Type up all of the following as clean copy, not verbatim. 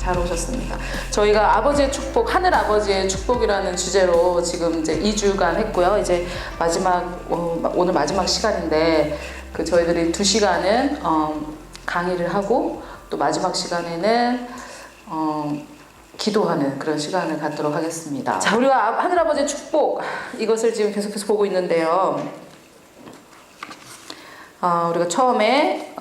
잘 오셨습니다. 저희가 아버지의 축복, 하늘 아버지의 축복이라는 주제로 지금 이제 2주간 했고요. 이제 마지막 오늘 마지막 시간인데 그 저희들이 2시간은 강의를 하고 또 마지막 시간에는 기도하는 그런 시간을 갖도록 하겠습니다. 자, 우리가 하늘 아버지의 축복 이것을 지금 계속해서 보고 있는데요. 우리가 처음에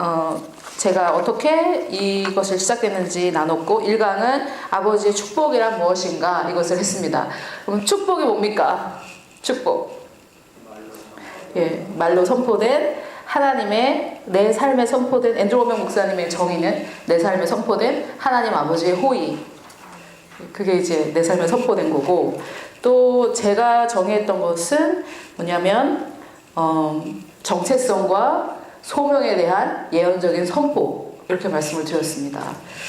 제가 어떻게 이것을 시작됐는지 나눴고 1강은 아버지의 축복이란 무엇인가 이것을 했습니다. 그럼 축복이 뭡니까? 축복. 예, 말로 선포된 하나님의 내 삶에 선포된 앤드루 워먼 목사님의 정의는 내 삶에 선포된 하나님 아버지의 호의. 그게 이제 내 삶에 선포된 거고 또 제가 정의했던 것은 뭐냐면 정체성과 소명에 대한 예언적인 선포 이렇게 말씀을 드렸습니다.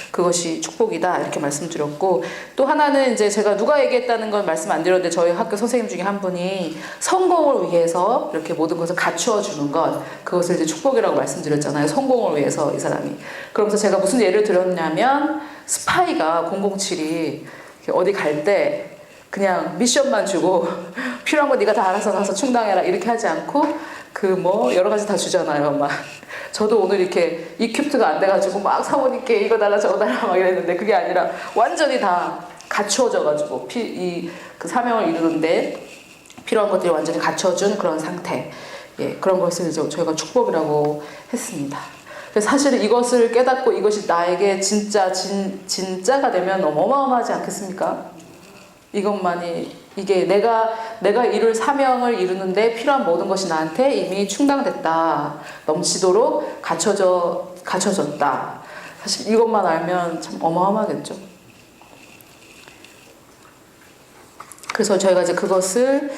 그것이 축복이다 이렇게 말씀드렸고 또 하나는 이제 제가 누가 얘기했다는 건 말씀 안 드렸는데 저희 학교 선생님 중에 한 분이 성공을 위해서 이렇게 모든 것을 갖추어 주는 것 그것을 이제 축복이라고 말씀드렸잖아요. 성공을 위해서 이 사람이. 그러면서 제가 무슨 예를 들었냐면 스파이가 007이 어디 갈 때 그냥 미션만 주고 필요한 거 네가 다 알아서 가서 충당해라 이렇게 하지 않고 그 뭐 여러 가지 다 주잖아요. 막 저도 오늘 이렇게 이큐프트가 안 돼가지고 막 사모님께 이거 달라 저거 달라 막 이랬는데 그게 아니라 완전히 다 갖추어져가지고 그 사명을 이루는데 필요한 것들이 완전히 갖춰준 그런 상태. 예, 그런 것을 이제 저희가 축복이라고 했습니다. 그래서 사실은 이것을 깨닫고 이것이 나에게 진짜가 되면 어마어마하지 않겠습니까? 이것만이 이게 내가 이룰 사명을 이루는데 필요한 모든 것이 나한테 이미 충당됐다. 넘치도록 갖춰졌다. 사실 이것만 알면 참 어마어마하겠죠. 그래서 저희가 이제 그것을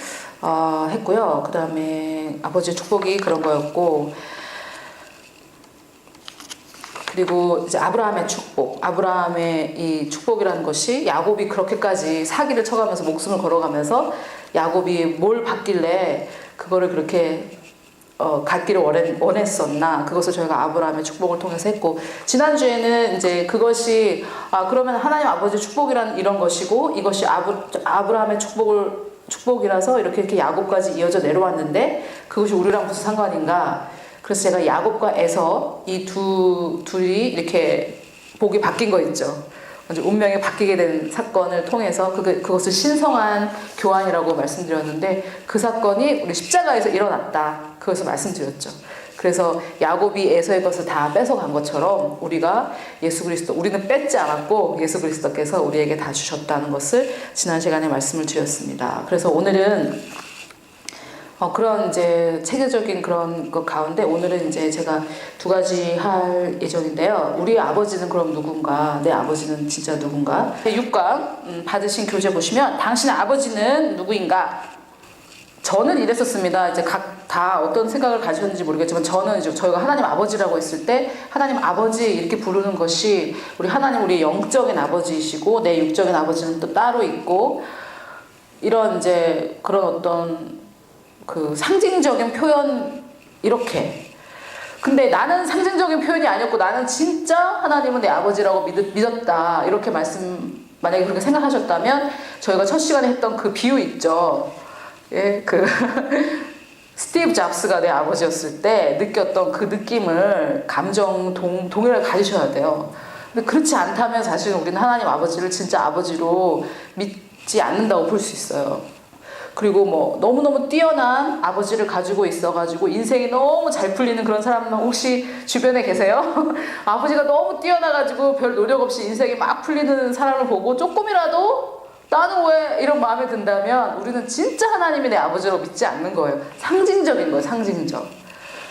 했고요. 그 다음에 아버지의 축복이 그런 거였고 그리고 이제 아브라함의 축복, 아브라함의 이 축복이라는 것이 야곱이 그렇게까지 사기를 쳐가면서 목숨을 걸어가면서 야곱이 뭘 받길래 그거를 그렇게 갖기를 원했었나 그것을 저희가 아브라함의 축복을 통해서 했고 지난주에는 이제 그것이 그러면 하나님 아버지의 축복이란 이런 것이고 이것이 아브라함의 축복이라서 이렇게 야곱까지 이어져 내려왔는데 그것이 우리랑 무슨 상관인가? 그래서 제가 야곱과 에서 이 둘이 이렇게 복이 바뀐 거 있죠. 운명이 바뀌게 된 사건을 통해서 그것을 신성한 교환이라고 말씀드렸는데 그 사건이 우리 십자가에서 일어났다. 그것을 말씀드렸죠. 그래서 야곱이 에서의 것을 다 뺏어간 것처럼 우리가 우리는 뺏지 않았고 예수 그리스도께서 우리에게 다 주셨다는 것을 지난 시간에 말씀을 드렸습니다. 그래서 오늘은 그런 이제 체계적인 그런 것 가운데 오늘은 이제 제가 2가지 할 예정인데요. 우리 아버지는 그럼 누군가? 내 아버지는 진짜 누군가? 6강 받으신 교재 보시면 당신의 아버지는 누구인가? 저는 이랬었습니다. 이제 각 다 어떤 생각을 가지셨는지 모르겠지만 저는 이제 저희가 하나님 아버지라고 했을 때 하나님 아버지 이렇게 부르는 것이 우리 하나님 우리의 영적인 아버지이시고 내 육적인 아버지는 또 따로 있고 이런 이제 그런 어떤 그 상징적인 표현 이렇게 근데 나는 상징적인 표현이 아니었고 나는 진짜 하나님은 내 아버지라고 믿었다 이렇게 만약에 그렇게 생각하셨다면 저희가 첫 시간에 했던 그 비유 있죠. 예, 그 스티브 잡스가 내 아버지였을 때 느꼈던 그 느낌을 동일하게 가지셔야 돼요. 근데 그렇지 않다면 사실은 우리는 하나님 아버지를 진짜 아버지로 믿지 않는다고 볼 수 있어요. 그리고 뭐 너무너무 뛰어난 아버지를 가지고 있어가지고 인생이 너무 잘 풀리는 그런 사람 혹시 주변에 계세요? 아버지가 너무 뛰어나가지고 별 노력 없이 인생이 막 풀리는 사람을 보고 조금이라도 나는 왜 이런 마음이 든다면 우리는 진짜 하나님이 내 아버지로 믿지 않는 거예요. 상징적인 거예요. 상징적.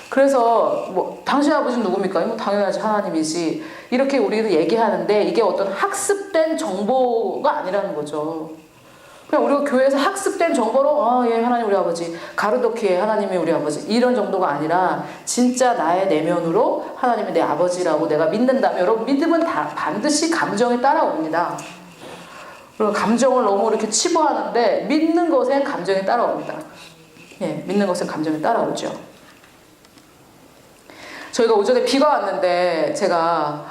그래서 뭐 당신 아버지는 누굽니까? 뭐 당연하지 하나님이지 이렇게 우리는 얘기하는데 이게 어떤 학습된 정보가 아니라는 거죠. 그냥 우리가 교회에서 학습된 정보로 예 하나님 우리 아버지 가르도키에 하나님이 우리 아버지 이런 정도가 아니라 진짜 나의 내면으로 하나님이 내 아버지라고 내가 믿는다면 여러분 믿음은 다 반드시 감정에 따라옵니다. 그리고 감정을 너무 이렇게 치부하는데 믿는 것엔 감정이 따라옵니다. 예, 믿는 것엔 감정이 따라오죠. 저희가 오전에 비가 왔는데 제가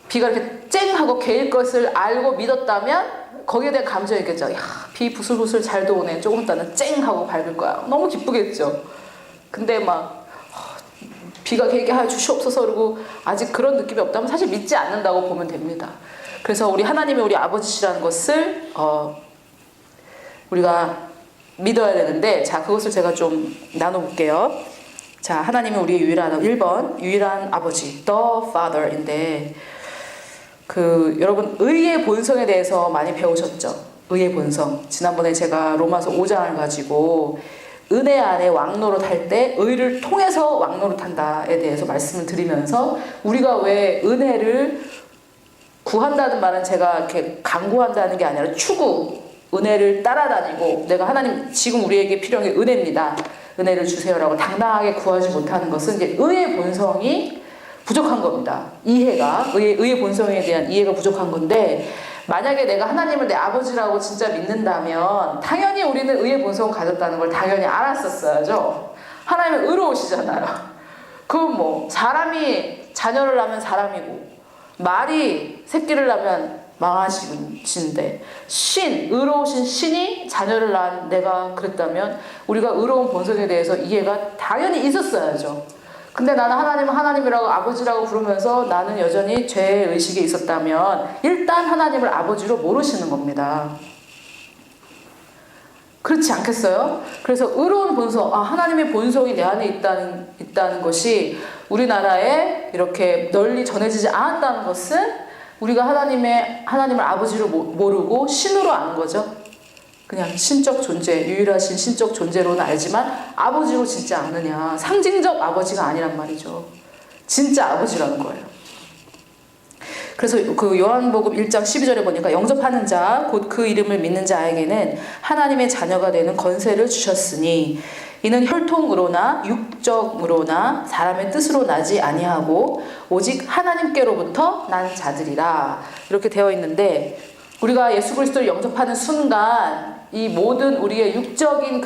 비가 이렇게 쨍 하고 개일 것을 알고 믿었다면 거기에 대한 감정이 있겠죠. 야, 비 부슬부슬 잘도 오네. 조금 있다는 쨍 하고 밝을 거야. 너무 기쁘겠죠. 근데 막 비가 개게 하여 주시옵소서 그러고 아직 그런 느낌이 없다면 사실 믿지 않는다고 보면 됩니다. 그래서 우리 하나님이 우리 아버지시라는 것을 우리가 믿어야 되는데, 자, 그것을 제가 좀 나눠볼게요. 자, 하나님이 우리의 유일한 1번 유일한 아버지, the father인데, 여러분 의의 본성에 대해서 많이 배우셨죠? 의의 본성. 지난번에 제가 로마서 5장을 가지고 은혜 안에 왕노릇할 때 의를 통해서 왕노릇한다에 대해서 말씀을 드리면서, 우리가 왜 은혜를 구한다는 말은 제가 이렇게 강구한다는 게 아니라 추구, 은혜를 따라다니고, 내가 하나님 지금 우리에게 필요한 게 은혜입니다, 은혜를 주세요라고 당당하게 구하지 못하는 것은 이제 의의 본성이 부족한 겁니다. 이해가, 의의 본성에 대한 이해가 부족한 건데, 만약에 내가 하나님을 내 아버지라고 진짜 믿는다면 당연히 우리는 의의 본성을 가졌다는 걸 당연히 알았었어야죠. 하나님은 의로우시잖아요. 그건 뭐 사람이 자녀를 낳으면 사람이고, 말이 새끼를 낳으면 망하시는데, 의로우신 신이 자녀를 낳은 내가 그랬다면 우리가 의로운 본성에 대해서 이해가 당연히 있었어야죠. 근데 나는 하나님은 하나님이라고 아버지라고 부르면서 나는 여전히 죄의 의식이 있었다면 일단 하나님을 아버지로 모르시는 겁니다. 그렇지 않겠어요? 그래서 의로운 본성, 하나님의 본성이 내 안에 있다는 것이 우리나라에 이렇게 널리 전해지지 않았다는 것은 우리가 하나님을 아버지로 모르고 신으로 아는 거죠. 그냥 신적 존재, 유일하신 신적 존재로는 알지만 아버지로 진짜 아느냐, 상징적 아버지가 아니란 말이죠. 진짜 아버지라는 거예요. 그래서 그 요한복음 1장 12절에 보니까 영접하는 자, 곧 그 이름을 믿는 자에게는 하나님의 자녀가 되는 권세를 주셨으니 이는 혈통으로나 육적으로나 사람의 뜻으로 나지 아니하고 오직 하나님께로부터 난 자들이라, 이렇게 되어 있는데, 우리가 예수 그리스도를 영접하는 순간 이 모든 우리의 육적인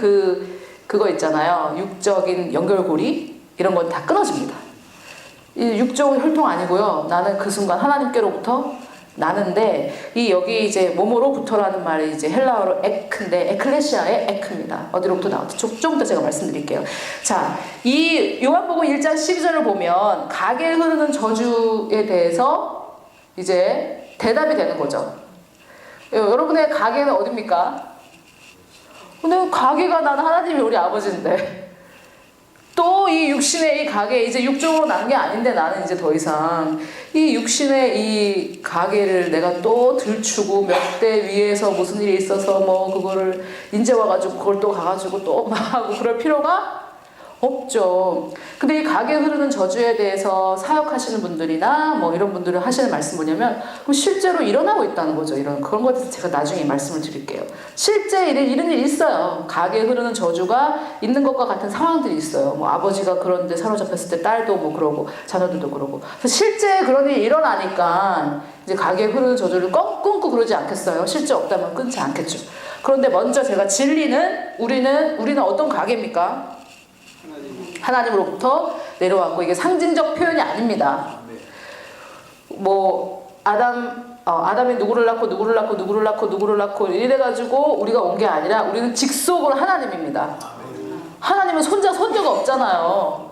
그거 있잖아요. 육적인 연결고리 이런 건 다 끊어집니다. 이 육적은 혈통 아니고요. 나는 그 순간 하나님께로부터 나는데, 여기 이제 몸으로부터라는 말이 이제 헬라어로 에크인데 에클레시아의 에크입니다. 어디로부터 나왔지? 좀 더 제가 말씀드릴게요. 자, 이 요한복음 1장 12절을 보면 가게에 흐르는 저주에 대해서 이제 대답이 되는 거죠. 여러분의 가게는 어딥니까? 근데 가게가 나는 하나님이 우리 아버지인데, 또 이 육신의 이 가게, 이제 육적으로 난 게 아닌데 나는 이제 더 이상 이 육신의 이 가게를 내가 또 들추고 몇 대 위에서 무슨 일이 있어서 뭐 그거를 인제 와가지고 그걸 또 가가지고 또 막 하고 그럴 필요가 없죠. 근데 이 가게에 흐르는 저주에 대해서 사역하시는 분들이나 뭐 이런 분들은 하시는 말씀 뭐냐면, 그럼 실제로 일어나고 있다는 거죠. 그런 것에 대해서 제가 나중에 말씀을 드릴게요. 실제 이런 일이 있어요. 가게에 흐르는 저주가 있는 것과 같은 상황들이 있어요. 뭐 아버지가 그런데 사로잡혔을 때 딸도 뭐 그러고 자녀들도 그러고. 그래서 실제 그런 일이 일어나니까 이제 가게에 흐르는 저주를 끊고 그러지 않겠어요? 실제 없다면 끊지 않겠죠. 그런데 먼저 제가 진리는 우리는 어떤 가게입니까? 하나님으로부터 내려왔고, 이게 상징적 표현이 아닙니다. 뭐 아담이 누구를 낳고 이래가지고 우리가 온 게 아니라 우리는 직속으로 하나님입니다. 하나님은 손자가 없잖아요.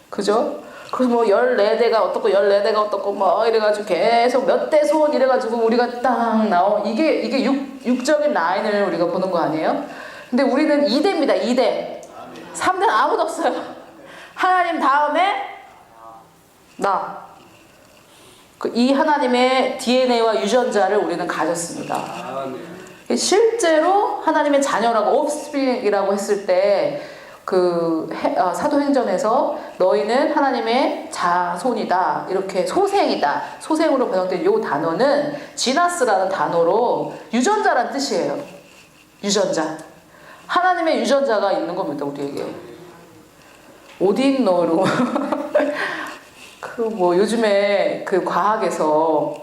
그죠? 그래서 뭐 14대가 어떻고 뭐 이래가지고 계속 몇 대 손 이래가지고 우리가 딱 이게 육적인 라인을 우리가 보는 거 아니에요? 근데 우리는 2대입니다. 2대. 3대는 아무도 없어요. 하나님 다음에 나. 이 하나님의 DNA와 유전자를 우리는 가졌습니다. 실제로 하나님의 자녀라고 offspring이라고 했을 때 사도행전에서 너희는 하나님의 자손이다, 이렇게 소생이다, 소생으로 번역된 이 단어는 지나스라는 단어로 유전자란 뜻이에요. 유전자. 하나님의 유전자가 있는 겁니다, 우리에게. 어디 있노? 이러고. 요즘에 과학에서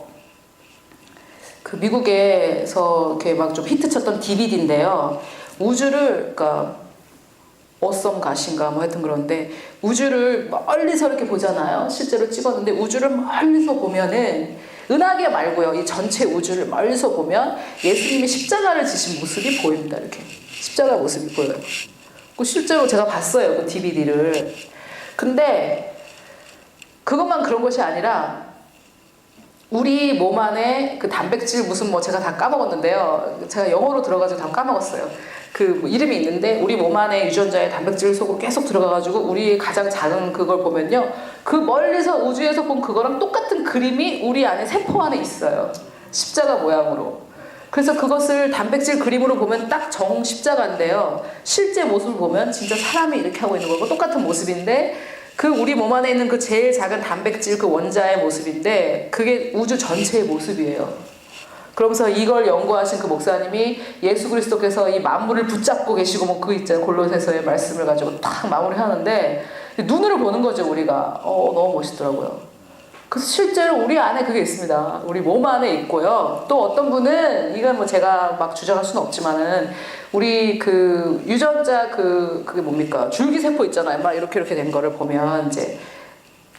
미국에서 이렇게 막 좀 히트쳤던 DVD인데요. 우주를, 어썸 갓인가 뭐 하여튼 그런데 우주를 멀리서 이렇게 보잖아요. 실제로 찍었는데 우주를 멀리서 보면은 은하계 말고요. 이 전체 우주를 멀리서 보면 예수님이 십자가를 지신 모습이 보입니다. 이렇게 십자가 모습이 보여요. 그 실제로 제가 봤어요. 그 DVD를. 근데 그것만 그런 것이 아니라 우리 몸 안에 그 단백질 무슨 뭐 제가 다 까먹었는데요. 제가 영어로 들어가지고 다 까먹었어요. 그뭐 이름이 있는데 우리 몸 안에 유전자의 단백질 속으로 계속 들어가가지고 우리의 가장 작은 그걸 보면요. 그 멀리서 우주에서 본 그거랑 똑같은 그림이 우리 안에 세포 안에 있어요. 십자가 모양으로. 그래서 그것을 단백질 그림으로 보면 딱 정 십자가인데요. 실제 모습을 보면 진짜 사람이 이렇게 하고 있는 거고 똑같은 모습인데 그 우리 몸 안에 있는 그 제일 작은 단백질 그 원자의 모습인데 그게 우주 전체의 모습이에요. 그러면서 이걸 연구하신 그 목사님이 예수 그리스도께서 이 만물을 붙잡고 계시고 뭐 그 있잖아요. 골로새서의 말씀을 가지고 딱 마무리하는데 눈으로 보는 거죠 우리가. 너무 멋있더라고요. 그래서 실제로 우리 안에 그게 있습니다. 우리 몸 안에 있고요. 또 어떤 분은 이건 뭐 제가 막 주장할 수는 없지만은 우리 그 유전자 그게 뭡니까 줄기세포 있잖아요. 막 이렇게 된 거를 보면 이제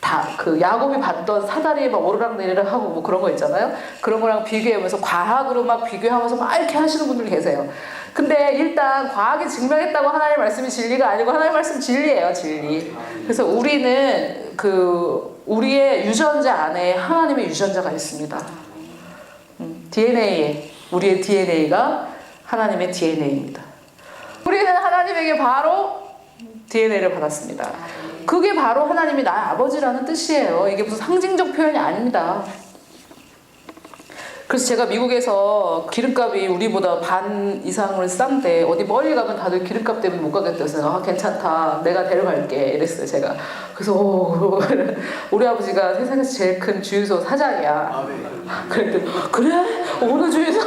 다 그 야곱이 봤던 사다리에 막 오르락내리락 하고 뭐 그런 거 있잖아요. 그런 거랑 비교하면서 과학으로 막 비교하면서 막 이렇게 하시는 분들이 계세요. 근데 일단 과학이 증명했다고 하나님의 말씀이 진리가 아니고 하나님의 말씀 진리예요, 진리. 그래서 우리는 우리의 유전자 안에 하나님의 유전자가 있습니다. DNA에 우리의 DNA가 하나님의 DNA입니다. 우리는 하나님에게 바로 DNA를 받았습니다. 그게 바로 하나님이 나의 아버지라는 뜻이에요. 이게 무슨 상징적 표현이 아닙니다. 그래서 제가 미국에서 기름값이 우리보다 반 이상을 싼데 어디 멀리 가면 다들 기름값 때문에 못 가겠다 해서 괜찮다 내가 데려갈게 이랬어요 제가. 그래서 우리 아버지가 세상에서 제일 큰 주유소 사장이야. 그랬더니 그래? 어느 주유소?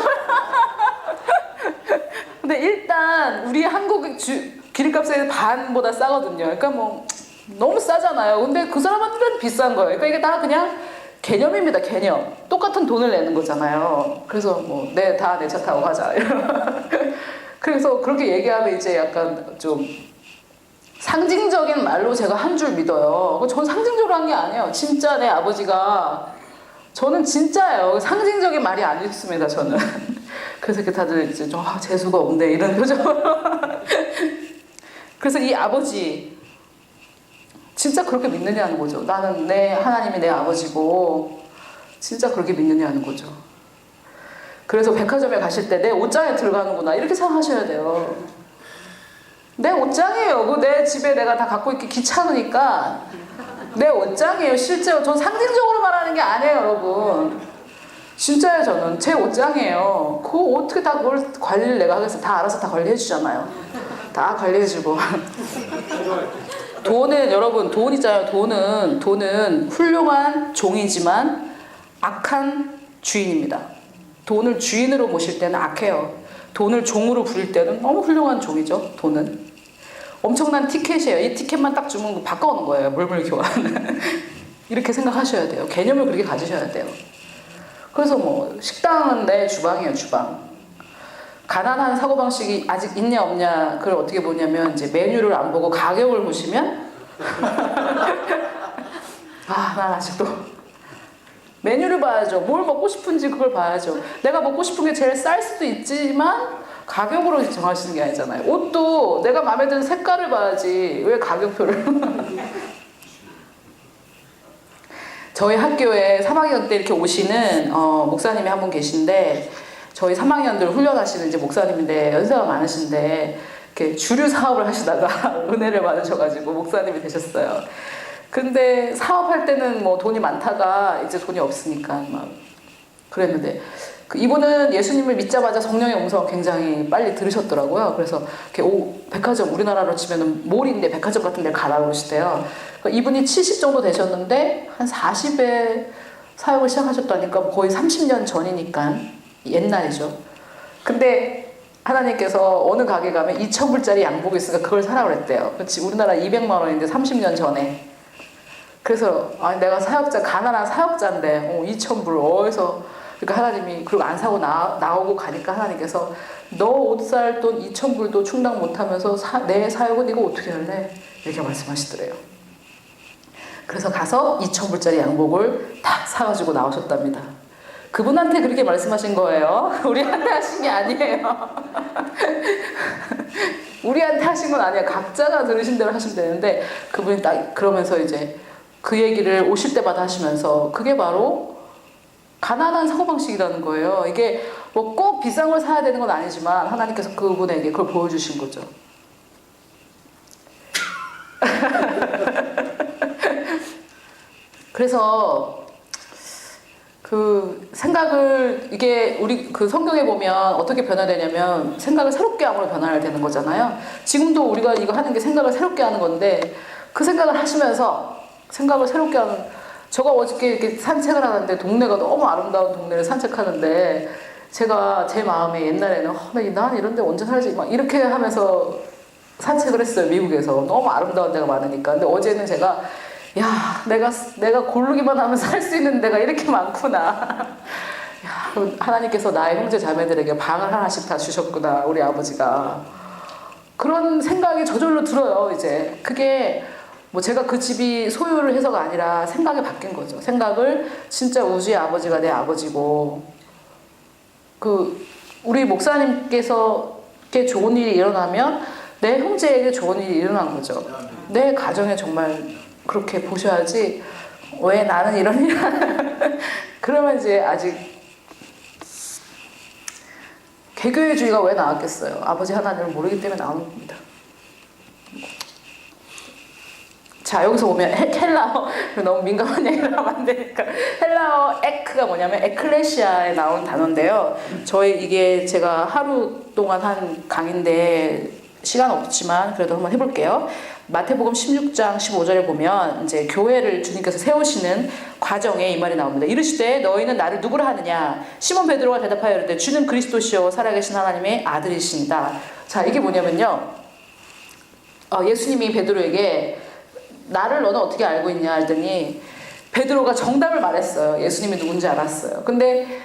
근데 일단 우리 한국 기름값의 반보다 싸거든요. 그러니까 뭐 너무 싸잖아요. 근데 그 사람한테는 비싼 거예요. 그러니까 이게 다 그냥 개념입니다. 개념. 똑같은 돈을 내는 거잖아요. 그래서 뭐 내 차 타고 가자. 그래서 그렇게 얘기하면 이제 약간 좀 상징적인 말로 제가 한 줄 믿어요. 전 상징적으로 한 게 아니에요. 진짜 내 아버지가 저는 진짜예요. 상징적인 말이 아니었습니다. 저는. 그래서 이렇게 다들 이제 좀 재수가 없네 이런 표정으로. 그래서 이 아버지 진짜 그렇게 믿느냐는 거죠. 나는 내 하나님이 내 아버지고 진짜 그렇게 믿느냐는 거죠. 그래서 백화점에 가실 때 내 옷장에 들어가는구나 이렇게 생각하셔야 돼요. 내 옷장이에요. 그 내 집에 내가 다 갖고 있기 귀찮으니까 내 옷장이에요. 실제로 전 상징적으로 말하는 게 아니에요, 여러분. 진짜예요. 저는 제 옷장이에요. 그거 어떻게 다 그걸 관리를 내가 하겠어요. 다 알아서 다 관리해 주잖아요. 다 관리해주고. 돈은 여러분 돈 있잖아요. 돈은 훌륭한 종이지만 악한 주인입니다. 돈을 주인으로 모실 때는 악해요. 돈을 종으로 부릴 때는 너무 훌륭한 종이죠. 돈은 엄청난 티켓이에요. 이 티켓만 딱 주면 바꿔오는 거예요. 물물 교환. 이렇게 생각하셔야 돼요. 개념을 그렇게 가지셔야 돼요. 그래서 뭐 식당은 내 주방이에요. 주방. 가난한 사고방식이 아직 있냐 없냐 그걸 어떻게 보냐면 이제 메뉴를 안 보고 가격을 보시면 난 아직도 메뉴를 봐야죠. 뭘 먹고 싶은지 그걸 봐야죠. 내가 먹고 싶은 게 제일 쌀 수도 있지만 가격으로 정하시는 게 아니잖아요. 옷도 내가 마음에 드는 색깔을 봐야지 왜 가격표를 저희 학교에 3학년 때 이렇게 오시는 목사님이 한 분 계신데 저희 3학년들 훈련하시는 이제 목사님인데 연세가 많으신데 이렇게 주류 사업을 하시다가 은혜를 받으셔가지고 목사님이 되셨어요. 근데 사업할 때는 뭐 돈이 많다가 이제 돈이 없으니까 막 그랬는데 이분은 예수님을 믿자마자 성령의 음성 굉장히 빨리 들으셨더라고요. 그래서 이렇게 백화점 우리나라로 치면은 몰인데 백화점 같은 데 가라 그러시대요. 그러니까 이분이 70 정도 되셨는데 한 40에 사역을 시작하셨다니까 거의 30년 전이니까 옛날이죠. 근데 하나님께서 어느 가게 가면 2,000불짜리 양복이 있으니까 그걸 사라고 그랬대요. 그렇지 우리나라 200만 원인데 30년 전에. 그래서 내가 가난한 사역자인데 2,000불 어디서 그러니까 하나님이, 그리고 안 사고 나오고 가니까 하나님께서 너 옷 살 돈 2,000불도 충당 못하면서 내 사역은 이거 어떻게 할래? 이렇게 말씀하시더래요. 그래서 가서 2,000불짜리 양복을 딱 사가지고 나오셨답니다. 그분한테 그렇게 말씀하신 거예요. 우리한테 하신 게 아니에요. 우리한테 하신 건 아니에요. 각자가 들으신 대로 하시면 되는데, 그분이 딱 그러면서 이제 그 얘기를 오실 때마다 하시면서, 그게 바로 가난한 사고방식이라는 거예요. 이게 뭐 꼭 비싼 걸 사야 되는 건 아니지만 하나님께서 그분에게 그걸 보여주신 거죠. 그래서 그 생각을, 이게 우리 그 성경에 보면 어떻게 변화되냐면 생각을 새롭게 함으로 변화되는 거잖아요. 지금도 우리가 이거 하는 게 생각을 새롭게 하는 건데, 그 생각을 하시면서 생각을 새롭게 하는, 제가 어저께 이렇게 산책을 하는데 동네가 너무 아름다운 동네를 산책하는데, 제가 제 마음에 옛날에는 난 이런 데 언제 살지 막 이렇게 하면서 산책을 했어요. 미국에서 너무 아름다운 데가 많으니까. 근데 어제는 제가 내가 고르기만 하면 살 수 있는 데가 이렇게 많구나. 하나님께서 나의 형제 자매들에게 방을 하나씩 다 주셨구나, 우리 아버지가. 그런 생각이 저절로 들어요. 이제 그게 뭐 제가 그 집이 소유를 해서가 아니라 생각이 바뀐 거죠. 생각을, 진짜 우주의 아버지가 내 아버지고, 우리 목사님께서 좋은 일이 일어나면 내 형제에게 좋은 일이 일어난 거죠. 내 가정에 정말 그렇게 보셔야지, 왜 나는 이런 일 그러면 이제 아직 개교회주의가 왜 나왔겠어요? 아버지 하나님을 모르기 때문에 나오는 겁니다. 자, 여기서 보면 헬라어, 너무 민감한 얘기를 하면 안 되니까, 헬라어 에크가 뭐냐면 에클레시아에 나온 단어인데요. 이게 제가 하루 동안 한 강의인데 시간 없지만 그래도 한번 해볼게요. 마태복음 16장 15절에 보면 이제 교회를 주님께서 세우시는 과정에 이 말이 나옵니다. 이르시되 너희는 나를 누구라 하느냐? 시몬 베드로가 대답하여 이르되 주는 그리스도시요 살아계신 하나님의 아들이십니다. 자, 이게 뭐냐면요, 예수님이 베드로에게 나를 너는 어떻게 알고 있냐 했더니 베드로가 정답을 말했어요. 예수님이 누군지 알았어요. 근데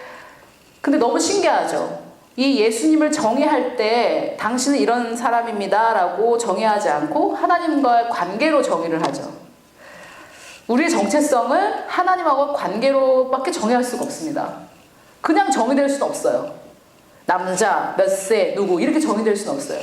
너무 신기하죠. 이 예수님을 정의할 때 당신은 이런 사람입니다 라고 정의하지 않고 하나님과의 관계로 정의를 하죠. 우리의 정체성을 하나님하고 관계로밖에 정의할 수가 없습니다. 그냥 정의될 수는 없어요. 남자, 몇 세, 누구 이렇게 정의될 수는 없어요.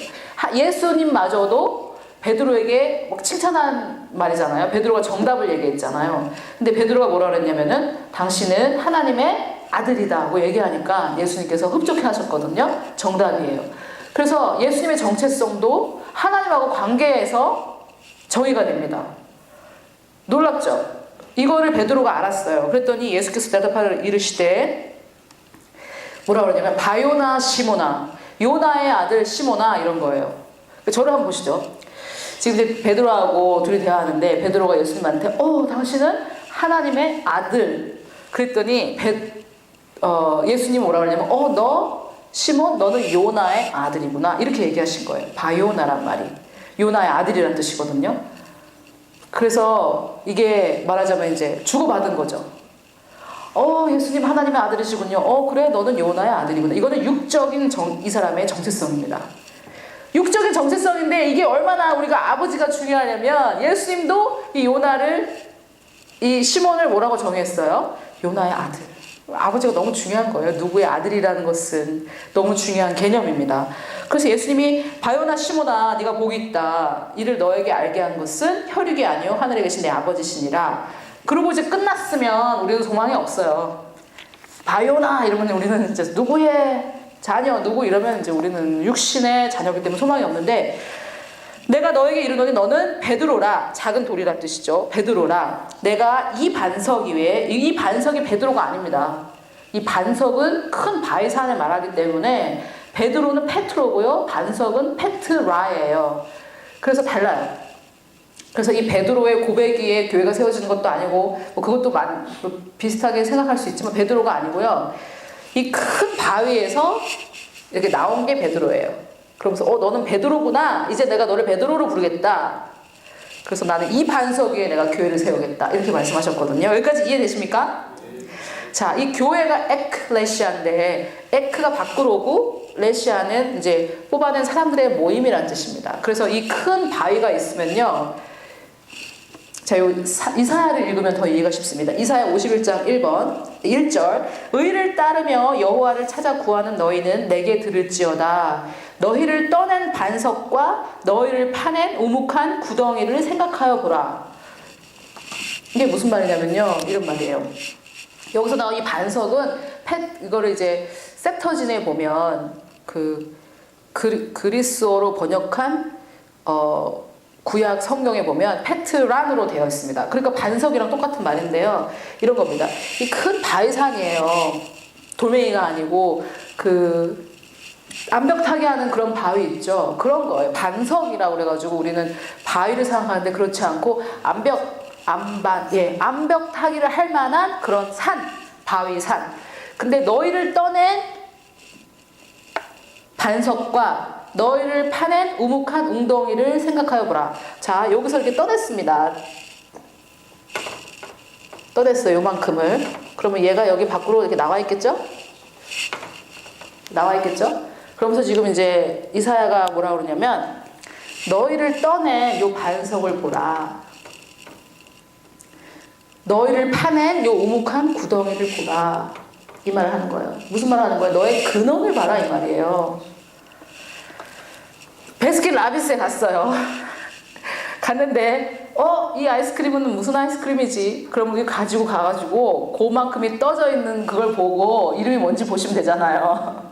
예수님마저도 베드로에게 막 칭찬한 말이잖아요. 베드로가 정답을 얘기했잖아요. 근데 베드로가 뭐라 그랬냐면은 당신은 하나님의 아들이다고 얘기하니까 예수님께서 흡족해 하셨거든요. 정답이에요. 그래서 예수님의 정체성도 하나님하고 관계에서 정의가 됩니다. 놀랍죠? 이거를 베드로가 알았어요. 그랬더니 예수께서 대답하여 이르시되 뭐라 그러냐면 바요나 시모나, 요나의 아들 시모나, 이런 거예요. 저를 한번 보시죠. 지금 이제 베드로하고 둘이 대화하는데 베드로가 예수님한테 당신은 하나님의 아들 그랬더니 예수님이 뭐라 그러냐면 너 시몬 너는 요나의 아들이구나 이렇게 얘기하신 거예요. 바요나란 말이 요나의 아들이라는 뜻이거든요. 그래서 이게 말하자면 이제 주고받은 거죠. 예수님 하나님의 아들이시군요. 그래 너는 요나의 아들이구나. 이거는 육적인 이 사람의 정체성입니다. 육적인 정체성인데 이게 얼마나 우리가 아버지가 중요하냐면 예수님도 이 요나를, 이 시몬을 뭐라고 정했어요? 요나의 아들. 아버지가 너무 중요한 거예요. 누구의 아들이라는 것은 너무 중요한 개념입니다. 그래서 예수님이 바요나 시몬아 네가 복이 있다. 이를 너에게 알게 한 것은 혈육이 아니요 하늘에 계신 내 아버지시니라. 그러고 이제 끝났으면 우리는 소망이 없어요. 바요나 이러면 우리는 이제 누구의 자녀 누구 이러면 이제 우리는 육신의 자녀이기 때문에 소망이 없는데, 내가 너에게 이르노니 너는 베드로라, 작은 돌이란 뜻이죠. 베드로라. 내가 이 반석 위에, 이 반석이 베드로가 아닙니다. 이 반석은 큰 바위산을 말하기 때문에 베드로는 페트로고요. 반석은 페트라예요. 그래서 달라요. 그래서 이 베드로의 고백 위에 교회가 세워지는 것도 아니고 뭐 그것도 비슷하게 생각할 수 있지만 베드로가 아니고요. 이 큰 바위에서 이렇게 나온 게 베드로예요. 그러면서 너는 베드로구나. 이제 내가 너를 베드로로 부르겠다. 그래서 나는 이 반석 위에 내가 교회를 세우겠다. 이렇게 말씀하셨거든요. 여기까지 이해되십니까? 자, 이 교회가 에클레시아인데 에크가 밖으로 오고 레시아는 이제 뽑아낸 사람들의 모임이란 뜻입니다. 그래서 이 큰 바위가 있으면요. 자, 이사야를 읽으면 더 이해가 쉽습니다. 이사야 51장 1절 의를 따르며 여호와를 찾아 구하는 너희는 내게 들을지어다. 너희를 떠낸 반석과 너희를 파낸 우묵한 구덩이를 생각하여 보라. 이게 무슨 말이냐면요. 이런 말이에요. 여기서 나온 이 반석은 이거를 이제 셉터진에 보면 그리스어로 번역한 구약 성경에 보면 페트란으로 되어 있습니다. 그러니까 반석이랑 똑같은 말인데요. 이런 겁니다. 이 큰 바위산이에요. 돌멩이가 아니고 암벽타기 하는 그런 바위 있죠. 그런 거예요. 반석이라고 그래가지고 우리는 바위를 생각하는데 그렇지 않고 암벽타기를 할 만한 그런 바위산. 근데 너희를 떠낸 반석과 너희를 파낸 우묵한 웅덩이를 생각하여 보라. 자, 여기서 이렇게 떠냈습니다. 떠냈어요, 요만큼을. 그러면 얘가 여기 밖으로 이렇게 나와 있겠죠? 나와 있겠죠? 그러면서 지금 이제 이사야가 뭐라 그러냐면 너희를 떠낸 요 반석을 보라. 너희를 파낸 요 우묵한 구덩이를 보라. 이 말을 하는 거예요. 무슨 말을 하는 거예요? 너의 근원을 봐라 이 말이에요. 베스킨 라빈스에 갔어요. 갔는데 이 아이스크림은 무슨 아이스크림이지? 그럼 우리 가지고 가가지고 그만큼이 떠져 있는 그걸 보고 이름이 뭔지 보시면 되잖아요.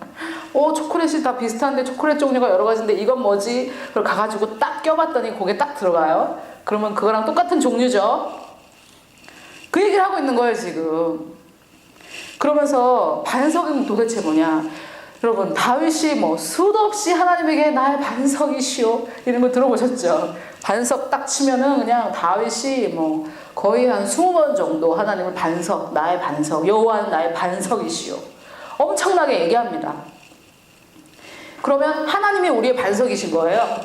초콜릿이 다 비슷한데 초콜릿 종류가 여러 가지인데 이건 뭐지? 그걸 가가지고 딱 껴봤더니 그게 딱 들어가요. 그러면 그거랑 똑같은 종류죠. 그 얘기를 하고 있는 거예요 지금. 그러면서 반석은 도대체 뭐냐? 여러분 다윗이 수도 없이 하나님에게 나의 반석이시오 이런 거 들어보셨죠? 반석 딱 치면은 그냥 다윗이 거의 한 20번 정도 하나님을 반석, 나의 반석, 여호와는 나의 반석이시오 엄청나게 얘기합니다. 그러면 하나님이 우리의 반석이신 거예요.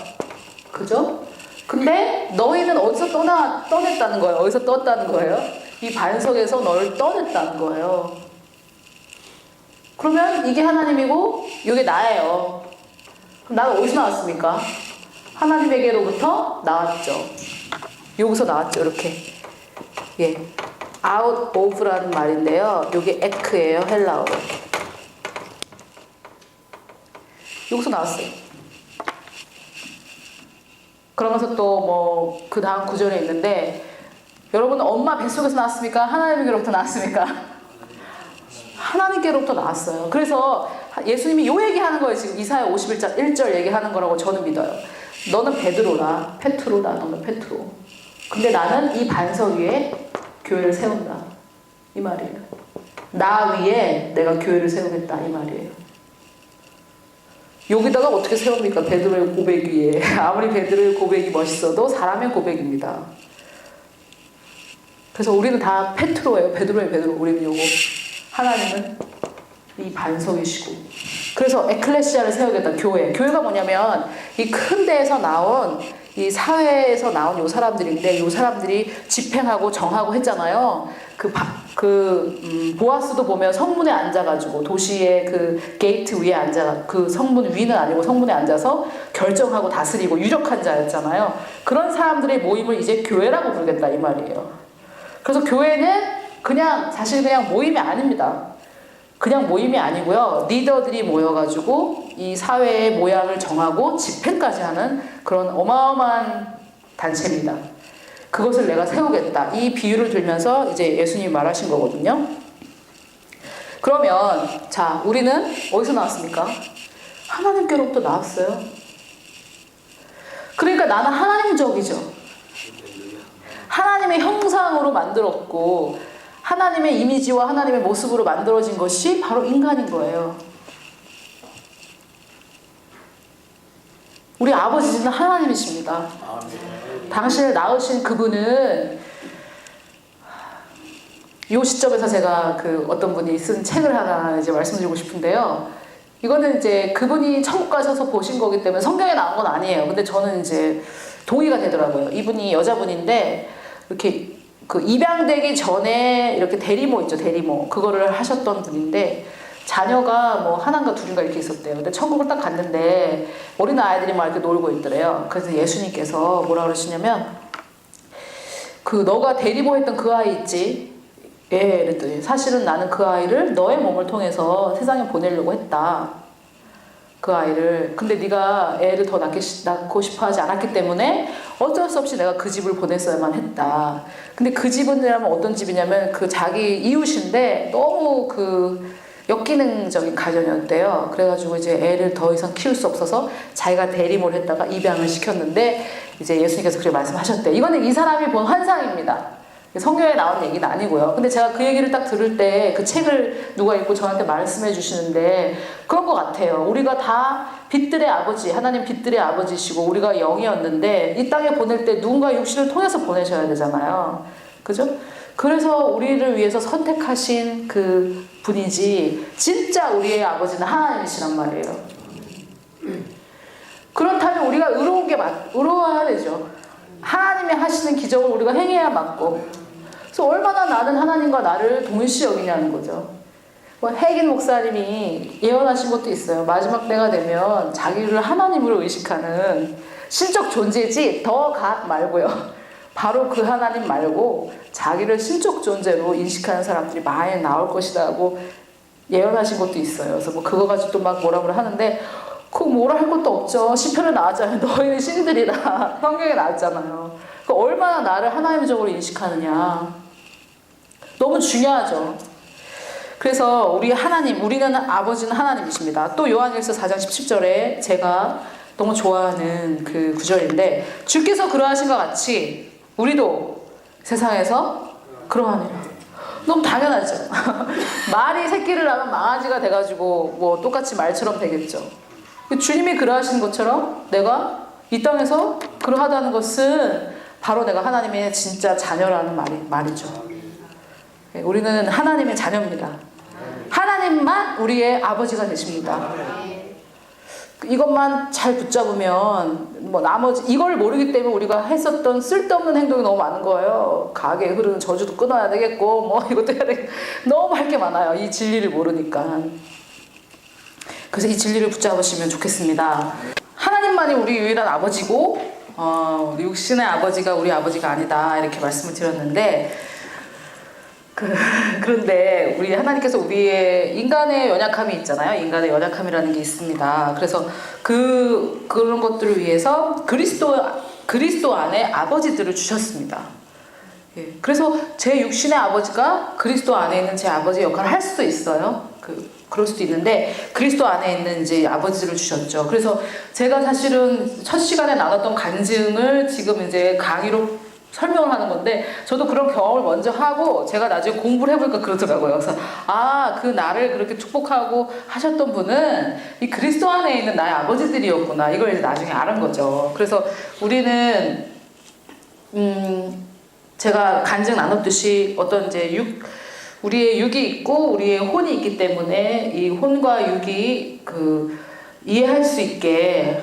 그죠? 근데 너희는 어디서 떠냈다는 거예요? 어디서 떴다는 거예요? 이 반석에서 너를 떠냈다는 거예요. 그러면 이게 하나님이고 이게 나예요. 그럼 나는 어디서 나왔습니까? 하나님에게로부터 나왔죠. 여기서 나왔죠. 이렇게 out of라는 말인데요. 이게 에크예요. 헬라어로. 여기서 나왔어요. 그러면서 또 그 다음 구절에 있는데 여러분 엄마 뱃속에서 나왔습니까? 하나님에게로부터 나왔습니까? 하나님께로부터 나왔어요. 그래서 예수님이 요 얘기하는 거예요. 지금 이사야 51장 1절 얘기하는 거라고 저는 믿어요. 너는 베드로라. 페트로라. 너는 페트로. 근데 나는 이 반석 위에 교회를 세운다. 이 말이에요. 나 위에 내가 교회를 세우겠다. 이 말이에요. 여기다가 어떻게 세웁니까? 베드로의 고백 위에. 아무리 베드로의 고백이 멋있어도 사람의 고백입니다. 그래서 우리는 다 페트로예요. 베드로. 우리는 요거. 하나님은 이 반석이시고. 그래서 에클레시아를 세우겠다. 교회가 뭐냐면 이 큰 데에서 나온 이 사회에서 나온 요 사람들인데 요 사람들이 집행하고 정하고 했잖아요. 보아스도 보면 성문에 앉아가지고 도시의 그 게이트 위에 그 성문 위는 아니고 성문에 앉아서 결정하고 다스리고 유력한 자였잖아요. 그런 사람들의 모임을 이제 교회라고 부르겠다 이 말이에요. 그래서 교회는 사실 그냥 모임이 아닙니다. 그냥 모임이 아니고요. 리더들이 모여가지고 이 사회의 모양을 정하고 집행까지 하는 그런 어마어마한 단체입니다. 그것을 내가 세우겠다. 이 비유를 들면서 이제 예수님이 말하신 거거든요. 그러면 자, 우리는 어디서 나왔습니까? 하나님께로부터 나왔어요. 그러니까 나는 하나님적이죠. 하나님의 형상으로 만들었고 하나님의 이미지와 하나님의 모습으로 만들어진 것이 바로 인간인 거예요. 우리 아버지는 하나님이십니다. 당신을 낳으신 그분은 이 시점에서 제가 어떤 분이 쓴 책을 하나 이제 말씀드리고 싶은데요. 이거는 이제 그분이 천국 가셔서 보신 거기 때문에 성경에 나온 건 아니에요. 근데 저는 이제 동의가 되더라고요. 이분이 여자분인데 이렇게 그 입양되기 전에 이렇게 대리모 있죠, 대리모. 그거를 하셨던 분인데, 자녀가 뭐 하나인가 둘인가 이렇게 있었대요. 근데 천국을 딱 갔는데 어린 아이들이 막 이렇게 놀고 있더래요. 그래서 예수님께서 뭐라 그러시냐면, 그 너가 대리모 했던 그 아이 있지? 예, 그랬더니 사실은 나는 그 아이를 너의 몸을 통해서 세상에 보내려고 했다. 그 아이를. 근데 네가 애를 더 낳고 싶어 하지 않았기 때문에 어쩔 수 없이 내가 그 집을 보냈어야만 했다. 근데 그 집은 어떤 집이냐면 그 자기 이웃인데 너무 그 역기능적인 가정이었대요. 그래가지고 이제 애를 더 이상 키울 수 없어서 자기가 대리모를 했다가 입양을 시켰는데 이제 예수님께서 그렇게 말씀하셨대. 이거는 이 사람이 본 환상입니다. 성경에 나온 얘기는 아니고요. 근데 제가 그 얘기를 딱 들을 때 그 책을 누가 읽고 저한테 말씀해 주시는데 그런 것 같아요. 우리가 다 빛들의 아버지, 하나님 빛들의 아버지시고 우리가 영이었는데 이 땅에 보낼 때 누군가 육신을 통해서 보내셔야 되잖아요. 그죠? 그래서 우리를 위해서 선택하신 그 분이지 진짜 우리의 아버지는 하나님이시란 말이에요. 그렇다면 우리가 의로워야 되죠. 하나님이 하시는 기적을 우리가 행해야 맞고. 그래서 얼마나 나는 하나님과 나를 동일시 여기냐는 거죠. 해긴 목사님이 예언하신 것도 있어요. 마지막 때가 되면 자기를 하나님으로 의식하는 신적 존재지 더 갓 말고요. 바로 그 하나님 말고 자기를 신적 존재로 인식하는 사람들이 많이 나올 것이라고 예언하신 것도 있어요. 그래서 뭐 그거 가지고 또 막 뭐라 하는데 그거 뭐라 할 것도 없죠. 시편에 나왔잖아요. 너희는 신들이다. 성경에 나왔잖아요. 그 얼마나 나를 하나님적으로 인식하느냐. 너무 중요하죠. 그래서 우리 하나님, 우리는 아버지는 하나님이십니다. 또 요한일서 4장 17절에 제가 너무 좋아하는 그 구절인데, 주께서 그러하신 것 같이 우리도 세상에서 그러하니라. 너무 당연하죠. 말이 새끼를 낳으면 망아지가 돼가지고 뭐 똑같이 말처럼 되겠죠. 주님이 그러하신 것처럼 내가 이 땅에서 그러하다는 것은 바로 내가 하나님의 진짜 자녀라는 말이죠. 우리는 하나님의 자녀입니다. 하나님만 우리의 아버지가 되십니다. 이것만 잘 붙잡으면 뭐 나머지 이걸 모르기 때문에 우리가 했었던 쓸데없는 행동이 너무 많은 거예요. 가게에 흐르는 저주도 끊어야 되겠고 뭐 이것도 해야 되겠고 너무 할 게 많아요. 이 진리를 모르니까. 그래서 이 진리를 붙잡으시면 좋겠습니다. 하나님만이 우리 유일한 아버지고 육신의 아버지가 우리 아버지가 아니다 이렇게 말씀을 드렸는데 그런데 우리 하나님께서 우리의 인간의 연약함이 있잖아요. 인간의 연약함이라는 게 있습니다. 그래서 그런 것들을 위해서 그리스도 안에 아버지들을 주셨습니다. 예, 그래서 제 육신의 아버지가 그리스도 안에 있는 제 아버지 역할을 할 수도 있어요. 그럴 수도 있는데 그리스도 안에 있는 이제 아버지들을 주셨죠. 그래서 제가 사실은 첫 시간에 나눴던 간증을 지금 이제 강의로 설명을 하는 건데 저도 그런 경험을 먼저 하고 제가 나중에 공부를 해보니까 그러더라고요. 그래서 그 나를 그렇게 축복하고 하셨던 분은 이 그리스도 안에 있는 나의 아버지들이었구나. 이걸 이제 나중에 알은 거죠. 그래서 우리는 제가 간증 나눴듯이 어떤 이제 우리의 육이 있고 우리의 혼이 있기 때문에 이 혼과 육이 이해할 수 있게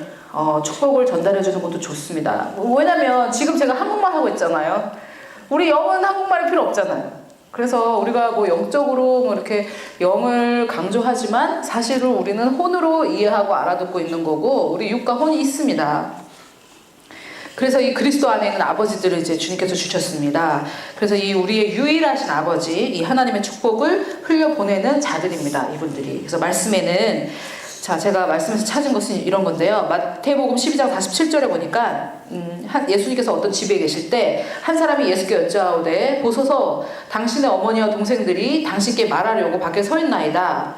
축복을 전달해주는 것도 좋습니다. 왜냐면 지금 제가 한국말 하고 있잖아요. 우리 영은 한국말이 필요 없잖아요. 그래서 우리가 뭐 영적으로 뭐 이렇게 영을 강조하지만 사실은 우리는 혼으로 이해하고 알아듣고 있는 거고 우리 육과 혼이 있습니다. 그래서 이 그리스도 안에 있는 아버지들을 이제 주님께서 주셨습니다. 그래서 이 우리의 유일하신 아버지, 이 하나님의 축복을 흘려보내는 자들입니다. 이분들이. 그래서 말씀에는 제가 말씀에서 찾은 것은 이런 건데요. 마태복음 12장 47절에 보니까 예수님께서 어떤 집에 계실 때 한 사람이 예수께 여짜오되 보소서 당신의 어머니와 동생들이 당신께 말하려고 밖에 서 있나이다.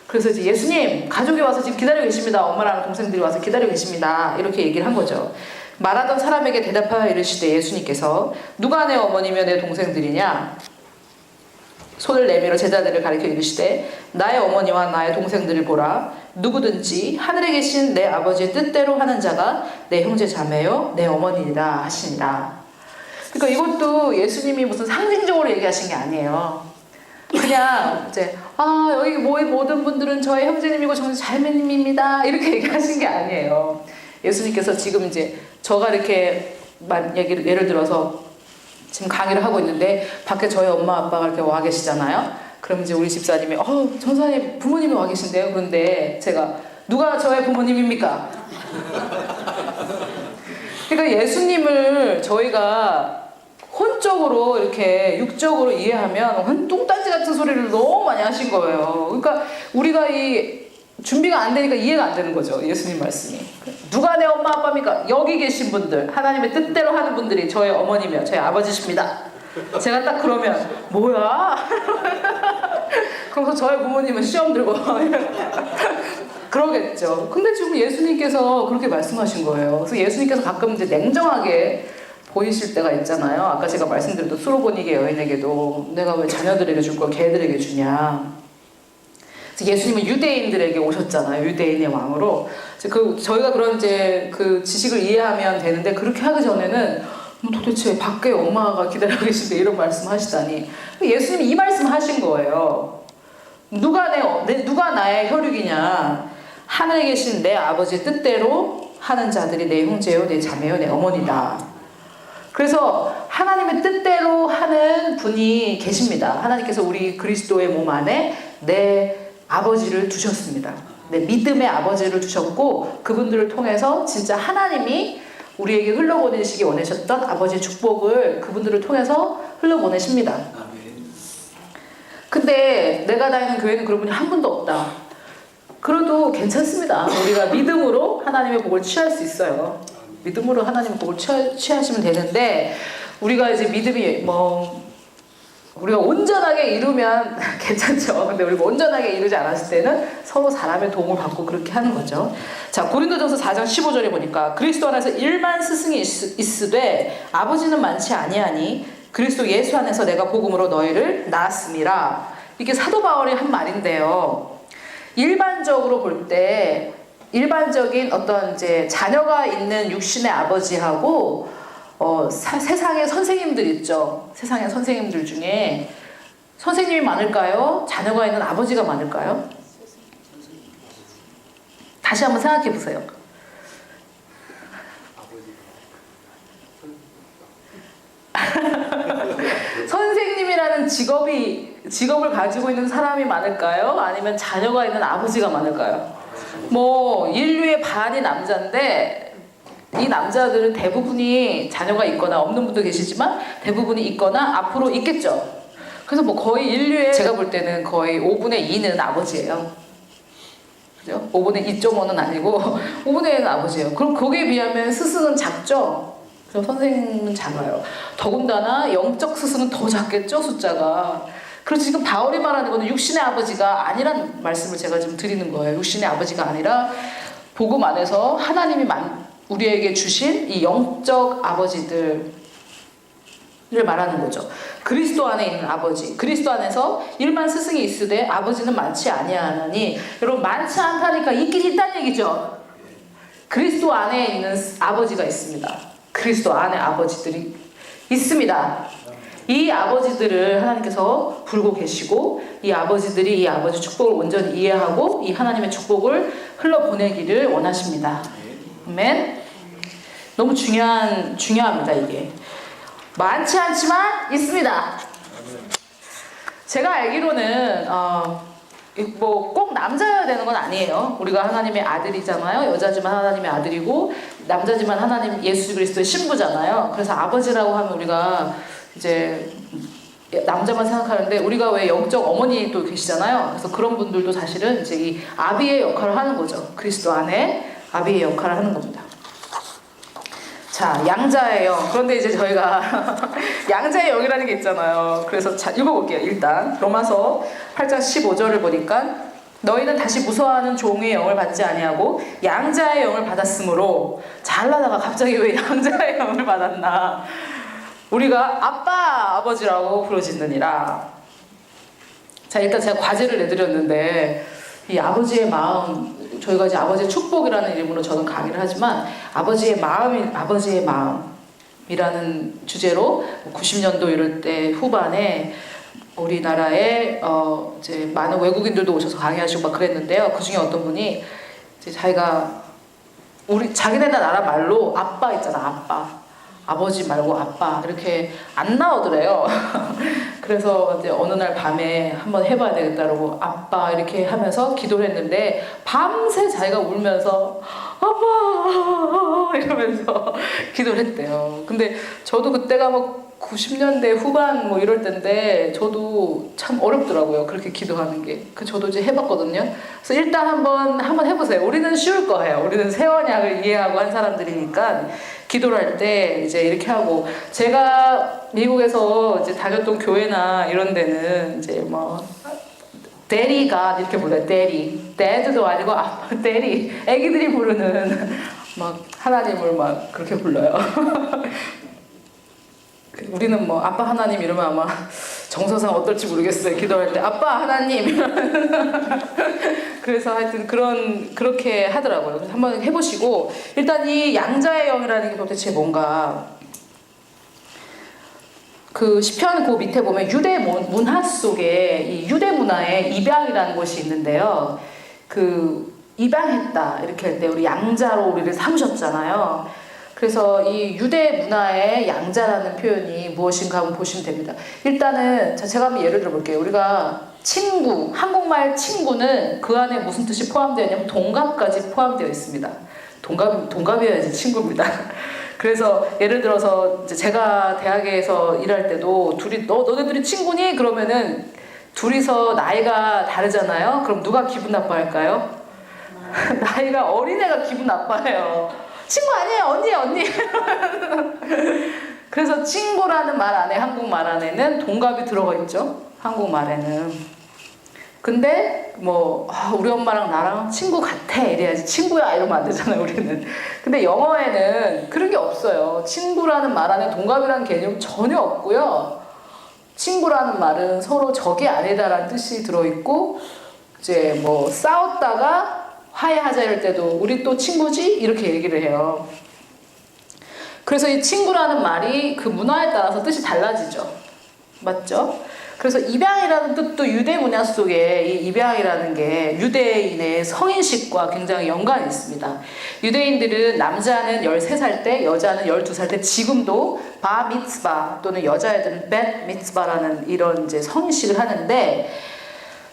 그래서 이제 예수님 가족이 와서 지금 기다리고 계십니다. 엄마랑 동생들이 와서 기다리고 계십니다. 이렇게 얘기를 한 거죠. 말하던 사람에게 대답하여 이르시되 예수님께서 누가 내 어머니며 내 동생들이냐? 손을 내밀어 제자들을 가리켜 이르시되 나의 어머니와 나의 동생들을 보라. 누구든지 하늘에 계신 내 아버지의 뜻대로 하는 자가 내 형제 자매요 내 어머니라 하시니라. 그러니까 이것도 예수님이 무슨 상징적으로 얘기하신 게 아니에요. 그냥 이제 여기 모든 분들은 저의 형제님이고 저는 자매님입니다 이렇게 얘기하신 게 아니에요. 예수님께서 지금 이제 저가 이렇게 예를 들어서 지금 강의를 하고 있는데 밖에 저희 엄마 아빠가 이렇게 와 계시잖아요. 그럼 이제 우리 집사님이 전사님 부모님이 와 계신데요. 그런데 제가 누가 저의 부모님입니까? 그러니까 예수님을 저희가 혼적으로 이렇게 육적으로 이해하면 뚱딴지 같은 소리를 너무 많이 하신 거예요. 그러니까 우리가 이 준비가 안 되니까 이해가 안 되는 거죠. 예수님 말씀이. 누가 내 엄마 아빠입니까? 여기 계신 분들, 하나님의 뜻대로 하는 분들이 저의 어머니며 저의 아버지십니다. 제가 딱 그러면 뭐야? 그러면서 저희 부모님은 시험 들고 그러겠죠. 근데 지금 예수님께서 그렇게 말씀하신 거예요. 그래서 예수님께서 가끔 이제 냉정하게 보이실 때가 있잖아요. 아까 제가 말씀드렸던 수로보니게 여인에게도 내가 왜 자녀들에게 줄 걸 걔들에게 주냐. 그래서 예수님은 유대인들에게 오셨잖아요. 유대인의 왕으로. 저희가 그런 이제 그 지식을 이해하면 되는데 그렇게 하기 전에는 도대체 밖에 엄마가 기다리고 계신데 이런 말씀 하시다니. 예수님이 이 말씀 하신 거예요. 누가 나의 혈육이냐. 하늘에 계신 내 아버지 뜻대로 하는 자들이 내 형제요, 내 자매요, 내 어머니다. 그래서 하나님의 뜻대로 하는 분이 계십니다. 하나님께서 우리 그리스도의 몸 안에 내 아버지를 두셨습니다. 내 믿음의 아버지를 두셨고 그분들을 통해서 진짜 하나님이 우리에게 흘러보내시기 원하셨던 아버지의 축복을 그분들을 통해서 흘러보내십니다. 근데 내가 다니는 교회는 그런 분이 한 분도 없다. 그래도 괜찮습니다. 우리가 믿음으로 하나님의 복을 취할 수 있어요. 믿음으로 하나님의 복을 취하시면 되는데 우리가 이제 믿음이 우리가 온전하게 이루면 괜찮죠. 근데 우리가 온전하게 이루지 않았을 때는 서로 사람의 도움을 받고 그렇게 하는 거죠. 자, 고린도전서 4장 15절에 보니까 그리스도 안에서 일만 스승이 있으되 아버지는 많지 아니하니 그리스도 예수 안에서 내가 복음으로 너희를 낳았음이라. 이게 사도 바울이 한 말인데요. 일반적으로 볼 때 일반적인 어떤 이제 자녀가 있는 육신의 아버지하고 세상의 선생님들 있죠. 세상의 선생님들 중에 선생님이 많을까요? 자녀가 있는 아버지가 많을까요? 다시 한번 생각해 보세요. 선생님이라는 직업을 가지고 있는 사람이 많을까요? 아니면 자녀가 있는 아버지가 많을까요? 인류의 반이 남자인데 이 남자들은 대부분이 자녀가 있거나 없는 분도 계시지만 대부분이 있거나 앞으로 있겠죠. 그래서 거의 인류의 제가 볼 때는 거의 5분의 2는 아버지예요. 그죠? 5분의 2.5는 아니고 5분의 1은 아버지예요. 그럼 거기에 비하면 스승은 작죠? 그래서 선생님은 작아요. 더군다나 영적 스승은 더 작겠죠, 숫자가. 그래서 지금 바울이 말하는 것은 육신의 아버지가 아니란 말씀을 제가 지금 드리는 거예요. 육신의 아버지가 아니라 복음 안에서 하나님이 우리에게 주신 이 영적 아버지들을 말하는 거죠. 그리스도 안에 있는 아버지, 그리스도 안에서 일만 스승이 있으되 아버지는 많지 아니하나니. 여러분, 많지 않다니까 있긴 있다는 얘기죠. 그리스도 안에 있는 아버지가 있습니다. 그리스도 안에 아버지들이 있습니다. 이 아버지들을 하나님께서 부르고 계시고 이 아버지들이 이 아버지 축복을 온전히 이해하고 이 하나님의 축복을 흘러보내기를 원하십니다. 아멘. 너무 중요합니다. 이게 많지 않지만 있습니다. 제가 알기로는 꼭 남자여야 되는 건 아니에요. 우리가 하나님의 아들이잖아요. 여자지만 하나님의 아들이고 남자지만 하나님 예수 그리스도의 신부잖아요. 그래서 아버지라고 하면 우리가 이제 남자만 생각하는데 우리가 왜 영적 어머니도 계시잖아요. 그래서 그런 분들도 사실은 이제 이 아비의 역할을 하는 거죠. 그리스도 안에 아비의 역할을 하는 겁니다. 자, 양자의 영. 그런데 이제 저희가 양자의 영이라는 게 있잖아요. 그래서 읽어볼게요. 일단 로마서 8장 15절을 보니까 너희는 다시 무서워하는 종의 영을 받지 아니하고 양자의 영을 받았으므로. 잘나다가 갑자기 왜 양자의 영을 받았나. 우리가 아빠 아버지라고 부르짖느니라. 자, 일단 제가 과제를 내드렸는데 이 아버지의 마음, 저희가 이제 아버지의 축복이라는 이름으로 저는 강의를 하지만 아버지의 마음이라는 주제로 90년도 이럴 때 후반에 우리나라에 이제 많은 외국인들도 오셔서 강의하시고 막 그랬는데요. 그 중에 어떤 분이 이제 자기가 자기네 나라 말로 아빠 있잖아, 아버지 말고 아빠 이렇게 안 나오더래요. 그래서 이제 어느 날 밤에 한번 해봐야 되겠다고 아빠 이렇게 하면서 기도를 했는데 밤새 자기가 울면서 아빠 이러면서 기도를 했대요. 근데 저도 그때가 뭐 90년대 후반 뭐 이럴 때인데 저도 참 어렵더라고요. 그렇게 기도하는 게. 저도 이제 해봤거든요. 그래서 일단 한번 해보세요. 우리는 쉬울 거예요. 우리는 새 언약을 이해하고 한 사람들이니까 기도를 할 때 이제 이렇게 하고, 제가 미국에서 이제 다녔던 교회나 이런 데는 이제 뭐 데리가 이렇게 불러요. 데리. 데드도 아니고 아빠 데리. 애기들이 부르는 막 하나님을 막 그렇게 불러요. 우리는 뭐 아빠 하나님 이러면 아마 정서상 어떨지 모르겠어요. 기도할 때 아빠 하나님. 그래서 하여튼 그렇게 하더라고요. 그래서 한번 해보시고, 일단 이 양자의 영이라는 게 도대체 뭔가, 그 시편 그 밑에 보면 유대 문화 속에 이 유대 문화에 입양이라는 것이 있는데요. 그 입양했다 이렇게 할 때 우리 양자로 우리를 삼으셨잖아요. 그래서 이 유대 문화의 양자라는 표현이 무엇인가 한번 보시면 됩니다. 일단은 제가 한번 예를 들어 볼게요. 우리가 친구, 한국말 친구는 그 안에 무슨 뜻이 포함되어 있냐면 동갑까지 포함되어 있습니다. 동갑이어야지 친구입니다. 그래서 예를 들어서 이제 제가 대학에서 일할 때도 너네들이 친구니? 그러면은 둘이서 나이가 다르잖아요. 그럼 누가 기분 나빠할까요? 나이가 어린애가 기분 나빠해요. 친구 아니에요, 언니. 그래서 친구라는 말 안에, 한국말 안에는 동갑이 들어가 있죠. 한국말에는. 근데 뭐 우리 엄마랑 나랑 친구 같아 이래야지, 친구야 이러면 안 되잖아요, 우리는. 근데 영어에는 그런 게 없어요. 친구라는 말 안에 동갑이라는 개념 전혀 없고요. 친구라는 말은 서로 적이 아니다라는 뜻이 들어있고, 이제 뭐 싸웠다가 화해하자 이럴 때도 우리 또 친구지? 이렇게 얘기를 해요. 그래서 이 친구라는 말이 그 문화에 따라서 뜻이 달라지죠. 맞죠? 그래서 입양이라는 뜻도 유대 문화 속에 이 입양이라는 게 유대인의 성인식과 굉장히 연관이 있습니다. 유대인들은 남자는 13살 때, 여자는 12살 때, 지금도 바 미츠바 또는 여자애들은 벳 미츠바라는 이런 이제 성인식을 하는데,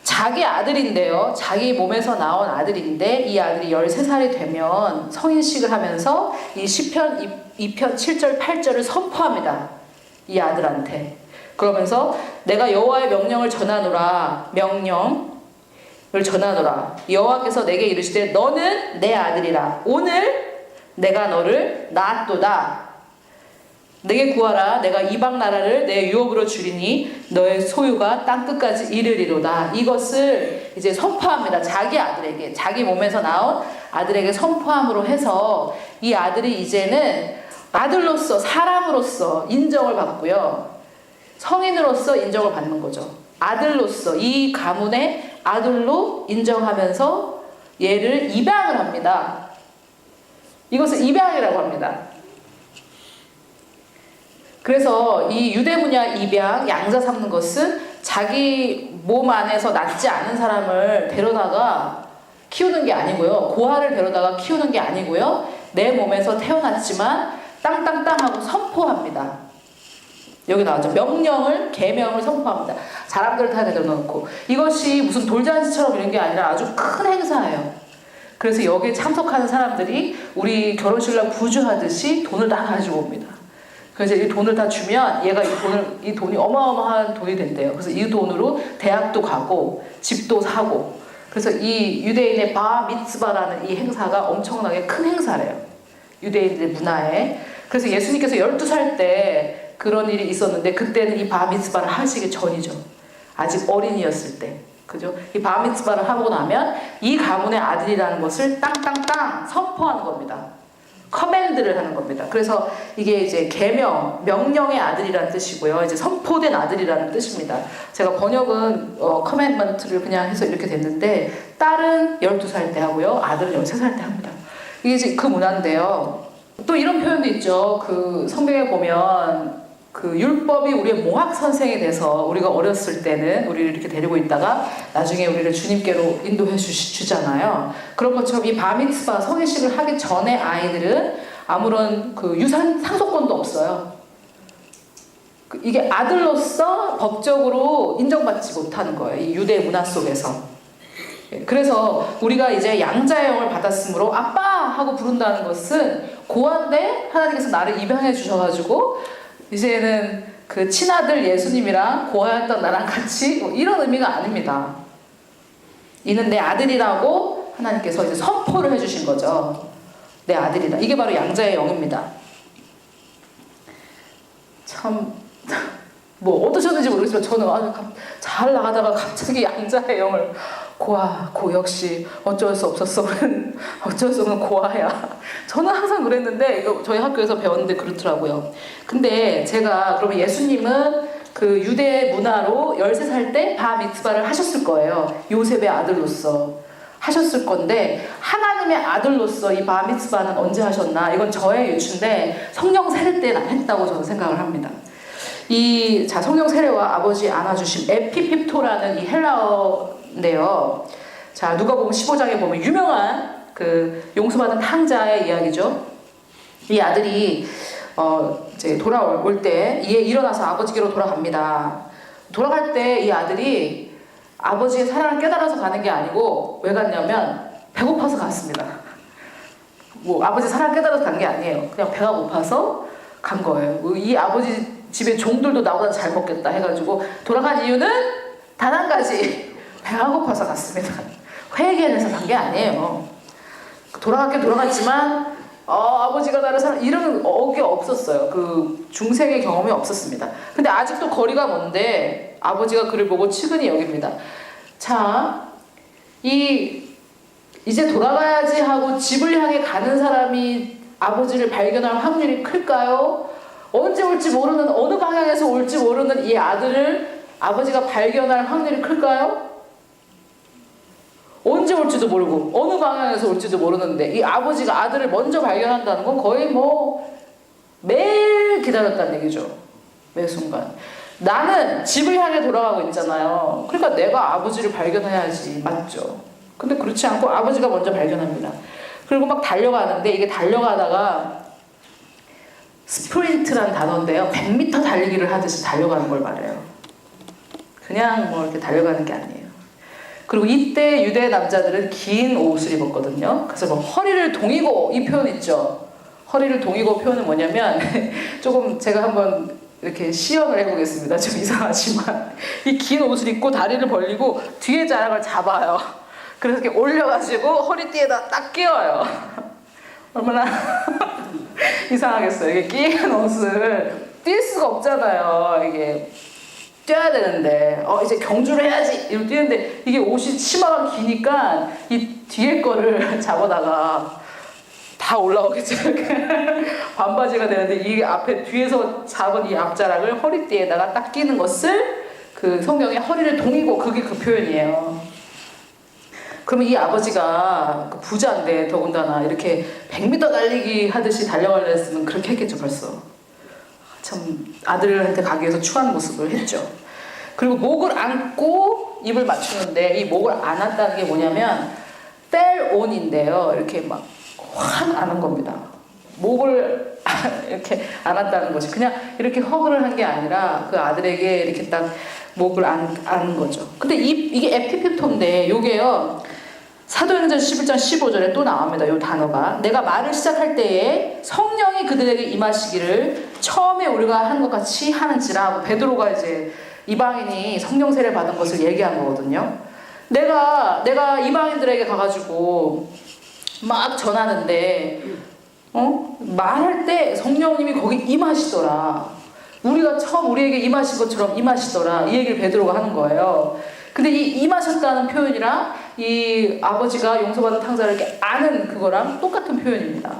자기 아들인데요. 자기 몸에서 나온 아들인데 이 아들이 13살이 되면 성인식을 하면서 이 시편 2편 7절 8절을 선포합니다. 이 아들한테. 그러면서 내가 여호와의 명령을 전하노라. 명령을 전하노라. 여호와께서 내게 이르시되 너는 내 아들이라. 오늘 내가 너를 낳았도다. 내게 구하라. 내가 이방 나라를 내 유업으로 주리니 너의 소유가 땅 끝까지 이르리로다. 이것을 이제 선포합니다. 자기 아들에게, 자기 몸에서 나온 아들에게 선포함으로 해서 이 아들이 이제는 아들로서, 사람으로서 인정을 받고요. 성인으로서 인정을 받는 거죠. 아들로서, 이 가문의 아들로 인정하면서 얘를 입양을 합니다. 이것을 입양이라고 합니다. 그래서 이 유대 문화 입양, 양자 삼는 것은 자기 몸 안에서 낳지 않은 사람을 데려다가 키우는 게 아니고요. 고아를 데려다가 키우는 게 아니고요. 내 몸에서 태어났지만 땅땅땅 하고 선포합니다. 여기 나왔죠. 명령을, 계명을 선포합니다. 사람들을 다 데려놓고. 이것이 무슨 돌잔치처럼 이런 게 아니라 아주 큰 행사예요. 그래서 여기에 참석하는 사람들이 우리 결혼식날 부주하듯이 돈을 다 가지고 옵니다. 그래서 이 돈을 다 주면 얘가 이 돈이 어마어마한 돈이 된대요. 그래서 이 돈으로 대학도 가고 집도 사고. 그래서 이 유대인의 바 미츠바라는 이 행사가 엄청나게 큰 행사래요. 유대인들의 문화에. 그래서 예수님께서 12살 때 그런 일이 있었는데 그때는 이 바 미츠바를 하시기 전이죠. 아직 어린이였을 때. 그죠? 이 바 미츠바를 하고 나면 이 가문의 아들이라는 것을 땅땅땅 선포하는 겁니다. 커맨드를 하는 겁니다. 그래서 이게 이제 계명, 명령의 아들이라는 뜻이고요. 이제 선포된 아들이라는 뜻입니다. 제가 번역은 커맨먼트를 그냥 해서 이렇게 됐는데, 딸은 12살 때 하고요. 아들은 13살 때 합니다. 이게 이제 그 문화인데요. 또 이런 표현도 있죠. 그 성경에 보면 그 율법이 우리의 모학 선생이 돼서 우리가 어렸을 때는 우리를 이렇게 데리고 있다가 나중에 우리를 주님께로 인도해 주잖아요. 그런 것처럼 이 바미츠바 성인식을 하기 전에 아이들은 아무런 그 유산 상속권도 없어요. 없어요. 이게 아들로서 법적으로 인정받지 못하는 거예요. 이 유대 문화 속에서. 그래서 우리가 이제 양자의 영을 받았으므로 아빠 하고 부른다는 것은 고아인데 하나님께서 나를 입양해 주셔가지고 이제는 그 친아들 예수님이랑 고아였던 나랑 같이 뭐 이런 의미가 아닙니다. 이는 내 아들이라고 하나님께서 이제 선포를 해주신 거죠. 내 아들이다. 이게 바로 양자의 영입니다. 참 뭐 어떠셨는지 모르겠지만 저는 잘 나가다가 갑자기 양자의 영을 고 역시 어쩔 수 없었어. 어쩔 수 없는 고아야. 저는 항상 그랬는데 이거 저희 학교에서 배웠는데 그렇더라고요. 근데 제가 그러면 예수님은 그 유대 문화로 13살 때 바미tz바를 하셨을 거예요. 요셉의 아들로서 하셨을 건데 하나님의 아들로서 이 바미tz바는 언제 하셨나? 이건 저의 유추인데 성령 세례 때는 했다고 저는 생각을 합니다. 성령 세례와 아버지 안아주심 에피핍토라는 이 헬라어인데요. 자, 누가복음 15장에 보면 유명한 그 용서받은 탕자의 이야기죠. 이 아들이 이제 돌아올 때 일어나서 아버지께로 돌아갑니다. 돌아갈 때 이 아들이 아버지의 사랑을 깨달아서 가는 게 아니고 왜 갔냐면 배고파서 갔습니다. 뭐 아버지 사랑 깨달아서 간 게 아니에요. 그냥 배가 고파서 간 거예요. 이 아버지 집에 종들도 나보다 잘 먹겠다 해가지고 돌아간 이유는 단 한 가지, 배가 고파서 갔습니다. 회개해서 간 게 아니에요. 돌아갔긴 돌아갔지만 아버지가 나를 이런 게 없었어요. 그 중생의 경험이 없었습니다. 근데 아직도 거리가 먼데 아버지가 그를 보고 측은히 여깁니다. 자, 이제 돌아가야지 하고 집을 향해 가는 사람이 아버지를 발견할 확률이 클까요? 언제 올지 모르는, 어느 방향에서 올지 모르는 이 아들을 아버지가 발견할 확률이 클까요? 언제 올지도 모르고 어느 방향에서 올지도 모르는데 이 아버지가 아들을 먼저 발견한다는 건 거의 뭐 매일 기다렸다는 얘기죠. 매 순간. 나는 집을 향해 돌아가고 있잖아요. 그러니까 내가 아버지를 발견해야지. 맞죠? 근데 그렇지 않고 아버지가 먼저 발견합니다. 그리고 막 달려가는데 이게 달려가다가 스프린트라는 단어인데요. 100m 달리기를 하듯이 달려가는 걸 말해요. 그냥 뭐 이렇게 달려가는 게 아니에요. 그리고 이때 유대 남자들은 긴 옷을 입었거든요. 그래서 뭐 허리를 동이고 이 표현 있죠. 허리를 동이고 표현은 뭐냐면 조금 제가 한번 이렇게 시연을 해보겠습니다. 좀 이상하지만 이 긴 옷을 입고 다리를 벌리고 뒤에 자락을 잡아요. 그래서 이렇게 올려가지고 허리띠에다 딱 끼워요. 얼마나 이상하겠어요. 이게 긴 옷을 뛸 수가 없잖아요. 이게 뛰어야 되는데 이제 경주를 해야지 이러고 뛰는데 이게 옷이 치마가 기니까 이 뒤에 거를 잡아다가 다 올라오겠죠. 반바지가 되는데 이 앞에 뒤에서 잡은 이 앞자락을 허리띠에다가 딱 끼는 것을 그 성경에 허리를 동이고 그게 그 표현이에요. 그러면 이 아버지가 부자인데 더군다나 이렇게 100m 달리기 하듯이 달려가려 했으면 그렇게 했겠죠. 벌써 참 아들한테 가기 위해서 추한 모습을 했죠. 그리고 목을 안고 입을 맞추는데 이 목을 안았다는 게 뭐냐면 fell on인데요. 이렇게 막 확 안은 겁니다. 목을 이렇게 안았다는 것이 그냥 이렇게 허그를 한 게 아니라 그 아들에게 이렇게 딱 목을 안은 거죠. 근데 이게 에피피토인데 요게요. 사도행전 11장 15절에 또 나옵니다. 요 단어가 내가 말을 시작할 때에 성령이 그들에게 임하시기를 처음에 우리가 한 것 같이 하는지라 하고 베드로가 이제 이방인이 성령 세례를 받은 것을 얘기한 거거든요. 내가 이방인들에게 가가지고 막 전하는데 말할 때 성령님이 거기 임하시더라. 우리가 처음 우리에게 임하신 것처럼 임하시더라. 이 얘기를 베드로가 하는 거예요. 근데 이 임하셨다는 표현이랑 이 아버지가 용서받은 탕자를 이렇게 아는 그거랑 똑같은 표현입니다.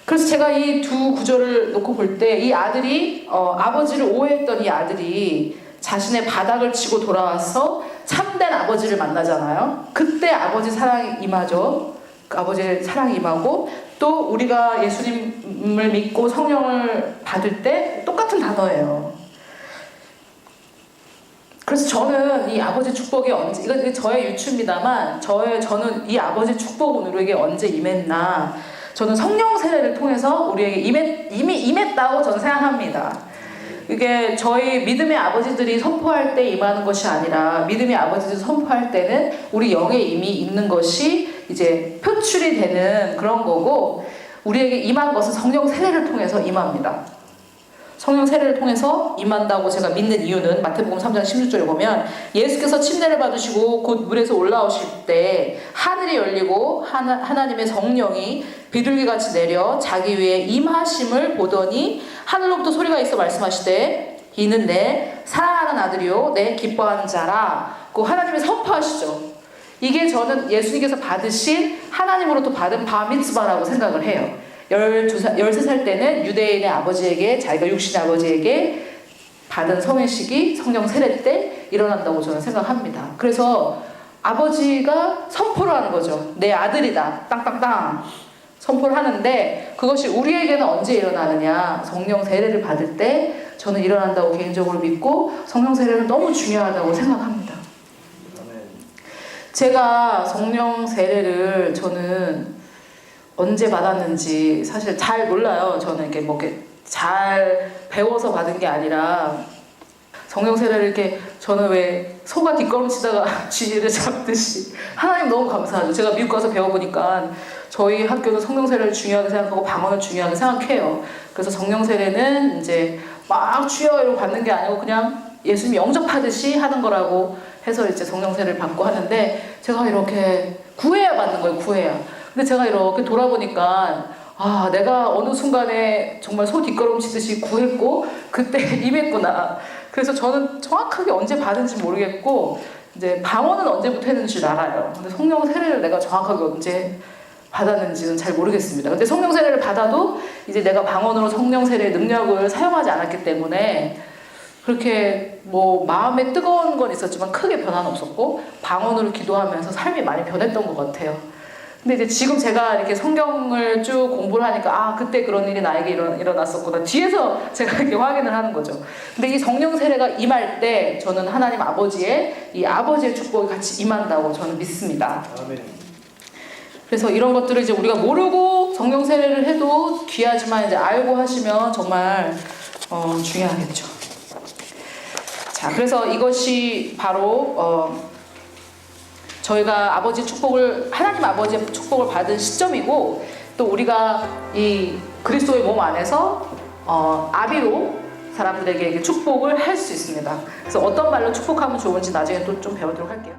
그래서 제가 이 두 구절을 놓고 볼 때 이 아들이 아버지를 오해했던 이 아들이 자신의 바닥을 치고 돌아와서 참된 아버지를 만나잖아요. 그때 아버지 사랑이 임하죠. 그 아버지의 사랑이 임하고 또 우리가 예수님을 믿고 성령을 받을 때 똑같은 단어예요. 그래서 저는 이 아버지 축복이 언제, 이건 저의 유추입니다만 저는 이 아버지 축복은 우리에게 언제 임했나. 저는 성령 세례를 통해서 우리에게 이미 임했다고 저는 생각합니다. 이게 저희 믿음의 아버지들이 선포할 때 임하는 것이 아니라 믿음의 아버지들이 선포할 때는 우리 영에 이미 있는 것이 이제 표출이 되는 그런 거고, 우리에게 임한 것은 성령 세례를 통해서 임합니다. 성령 세례를 통해서 임한다고 제가 믿는 이유는 마태복음 3장 16절에 보면 예수께서 침례를 받으시고 곧 물에서 올라오실 때 하늘이 열리고 하나님의 성령이 비둘기같이 내려 자기 위에 임하심을 보더니 하늘로부터 소리가 있어 말씀하시되 이는 내 사랑하는 아들이요 내 기뻐하는 자라. 그 하나님이 선포하시죠. 이게 저는 예수님께서 받으신 하나님으로부터 받은 바미츠바라고 생각을 해요. 13살 때는 유대인의 아버지에게, 자기가 육신의 아버지에게 받은 성회식이 성령 세례 때 일어난다고 저는 생각합니다. 그래서 아버지가 선포를 하는 거죠. 내 아들이다. 땅땅땅. 선포를 하는데 그것이 우리에게는 언제 일어나느냐. 성령 세례를 받을 때 저는 일어난다고 개인적으로 믿고 성령 세례는 너무 중요하다고 생각합니다. 제가 성령 세례를 저는 언제 받았는지 사실 잘 몰라요. 저는 이렇게 뭐 이렇게 잘 배워서 받은 게 아니라 성령 세례를 이렇게 저는 왜 소가 뒷걸음치다가 쥐를 잡듯이 하나님 너무 감사하죠. 제가 미국 가서 배워보니까 저희 학교는 성령 세례를 중요하게 생각하고 방언을 중요하게 생각해요. 그래서 성령 세례는 이제 막 주여 이러고 받는 게 아니고 그냥 예수님 영접하듯이 하는 거라고 해서 이제 성령 세례를 받고 하는데 제가 이렇게 구해야 받는 거예요. 구해야. 근데 제가 이렇게 돌아보니까 아, 내가 어느 순간에 정말 소 뒷걸음치듯이 구했고 그때 임했구나. 그래서 저는 정확하게 언제 받은지 모르겠고 이제 방언은 언제부터 했는지 알아요. 근데 성령 세례를 내가 정확하게 언제 받았는지는 잘 모르겠습니다. 근데 성령 세례를 받아도 이제 내가 방언으로 성령 세례의 능력을 사용하지 않았기 때문에 그렇게 뭐 마음에 뜨거운 건 있었지만 크게 변화는 없었고 방언으로 기도하면서 삶이 많이 변했던 것 같아요. 근데 이제 지금 제가 이렇게 성경을 쭉 공부를 하니까 아 그때 그런 일이 나에게 일어났었구나 뒤에서 제가 이렇게 확인을 하는 거죠. 근데 이 성령 세례가 임할 때 저는 하나님 아버지의 이 아버지의 축복이 같이 임한다고 저는 믿습니다. 아멘. 그래서 이런 것들을 이제 우리가 모르고 성령 세례를 해도 귀하지만 이제 알고 하시면 정말 중요하겠죠. 자, 그래서 이것이 바로 저희가 아버지 축복을 하나님 아버지의 축복을 받은 시점이고 또 우리가 이 그리스도의 몸 안에서 아비로 사람들에게 축복을 할 수 있습니다. 그래서 어떤 말로 축복하면 좋은지 나중에 또 좀 배우도록 할게요.